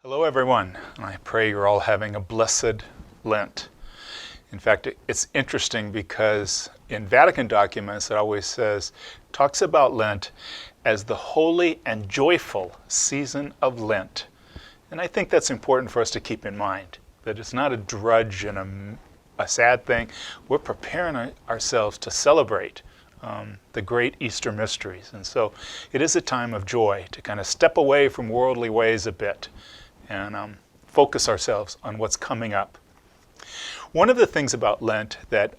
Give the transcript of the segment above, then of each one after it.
Hello everyone, and I pray you're all having a blessed Lent. In fact, it's interesting because in Vatican documents it always talks about Lent as the holy and joyful season of Lent. And I think that's important for us to keep in mind, that it's not a drudge and a sad thing. We're preparing ourselves to celebrate the great Easter mysteries. And so it is a time of joy to kind of step away from worldly ways a bit and focus ourselves on what's coming up. One of the things about Lent that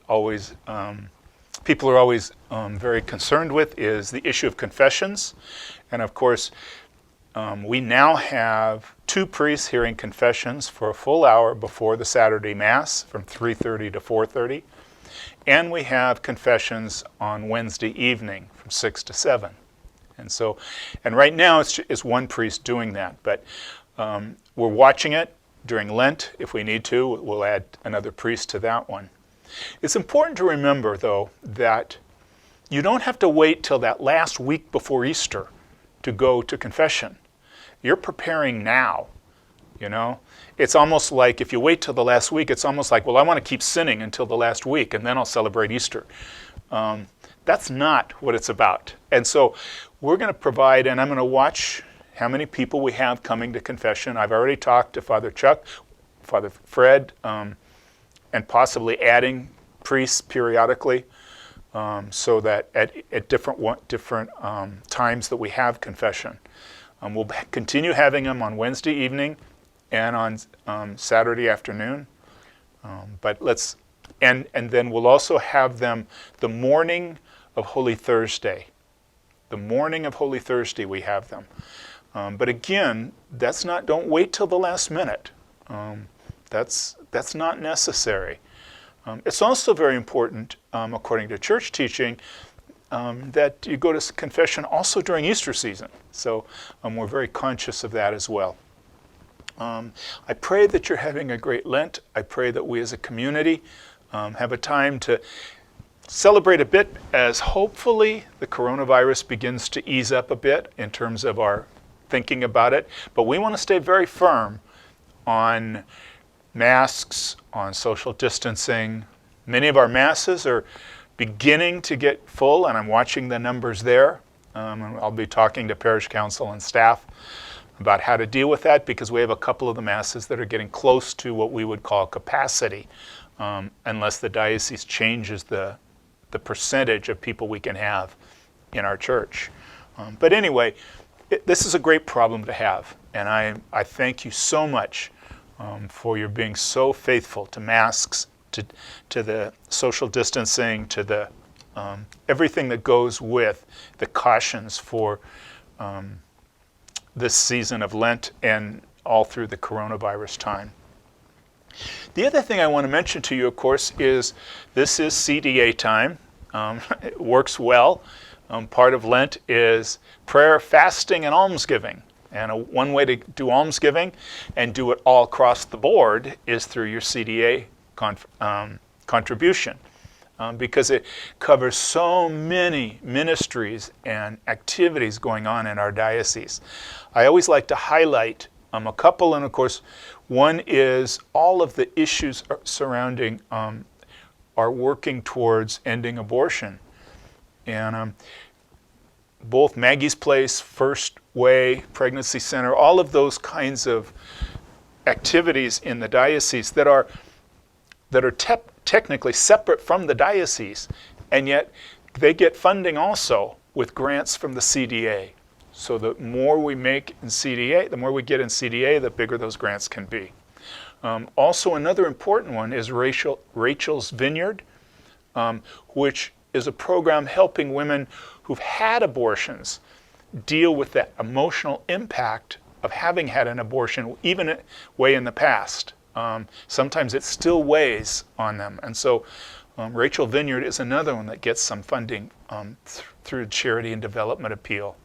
people are always very concerned with is the issue of confessions. And of course, we now have 2 priests hearing confessions for a full hour before the Saturday Mass from 3:30 to 4:30. And we have confessions on Wednesday evening from 6 to 7. And right now it's one priest doing that, but we're watching it during Lent. If we need to, we'll add another priest to that one. It's important to remember, though, that you don't have to wait till that last week before Easter to go to confession. You're preparing now, you know. It's almost like if you wait till the last week, it's almost like, well, I want to keep sinning until the last week, and then I'll celebrate Easter. That's not what it's about. And so we're going to provide, and I'm going to watch how many people we have coming to confession. I've already talked to Father Chuck, Father Fred, and possibly adding priests periodically so that at different times that we have confession. We'll continue having them on Wednesday evening and on Saturday afternoon. And then we'll also have them the morning of Holy Thursday. The morning of Holy Thursday we have them. But again, don't wait till the last minute. That's not necessary. It's also very important, according to church teaching, that you go to confession also during Easter season. So we're very conscious of that as well. I pray that you're having a great Lent. I pray that we as a community have a time to celebrate a bit as hopefully the coronavirus begins to ease up a bit in terms of our thinking about it. But we want to stay very firm on masks, on social distancing. Many of our masses are beginning to get full, and I'm watching the numbers there. I'll be talking to parish council and staff about how to deal with that, because we have a couple of the masses that are getting close to what we would call capacity, unless the diocese changes the percentage of people we can have in our church. But anyway, this is a great problem to have, and I thank you so much for your being so faithful to masks, to the social distancing, to the everything that goes with the cautions for this season of Lent and all through the coronavirus time. The other thing I want to mention to you, of course, is this is CDA time. It works well. Part of Lent is prayer, fasting, and almsgiving. And one way to do almsgiving and do it all across the board is through your CDA contribution, because it covers so many ministries and activities going on in our diocese. I always like to highlight a couple, and of course, one is all of the issues surrounding our working towards ending abortion. And both Maggie's Place, First Way, Pregnancy Center, all of those kinds of activities in the diocese that are technically separate from the diocese, and yet they get funding also with grants from the CDA. So the more we make in CDA, the more we get in CDA, the bigger those grants can be. Also, another important one is Rachel's Vineyard, which is a program helping women who've had abortions deal with that emotional impact of having had an abortion, even way in the past. Sometimes it still weighs on them. And so Rachel Vineyard is another one that gets some funding through Charity and Development Appeal.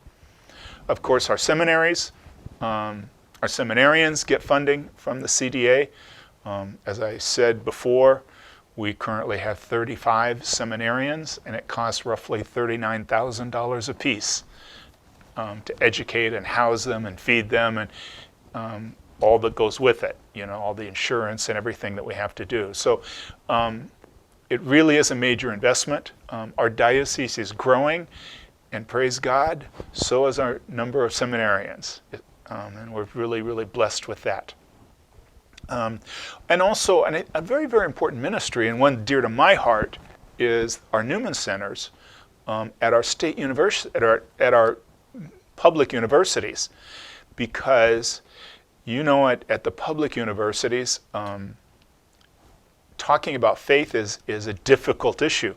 Of course, our seminaries, our seminarians get funding from the CDA. As I said before, we currently have 35 seminarians, and it costs roughly $39,000 apiece to educate and house them and feed them. And all that goes with it, all the insurance and everything that we have to do. So it really is a major investment. Our diocese is growing, and praise God, so is our number of seminarians. And we're really, really blessed with that. And also, a very, very important ministry, and one dear to my heart, is our Newman Centers at our state university, at our public universities, because at the public universities, talking about faith is a difficult issue,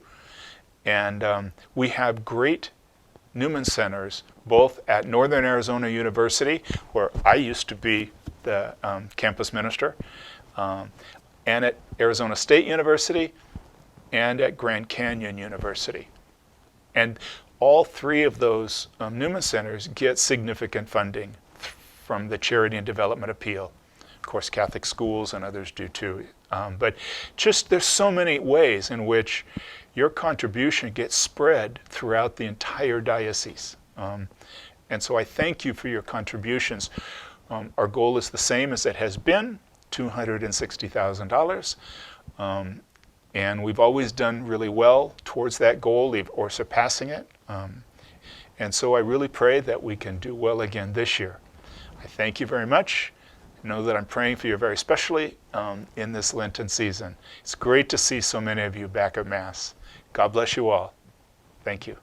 and we have great Newman Centers both at Northern Arizona University, where I used to be the campus minister, and at Arizona State University, and at Grand Canyon University. And all three of those Newman Centers get significant funding from the Charity and Development Appeal. Of course, Catholic schools and others do too. But just there's so many ways in which your contribution gets spread throughout the entire diocese. And so I thank you for your contributions. Our goal is the same as it has been, $260,000. And we've always done really well towards that goal or surpassing it. And so I really pray that we can do well again this year. I thank you very much. Know that I'm praying for you very specially in this Lenten season. It's great to see so many of you back at Mass. God bless you all. Thank you.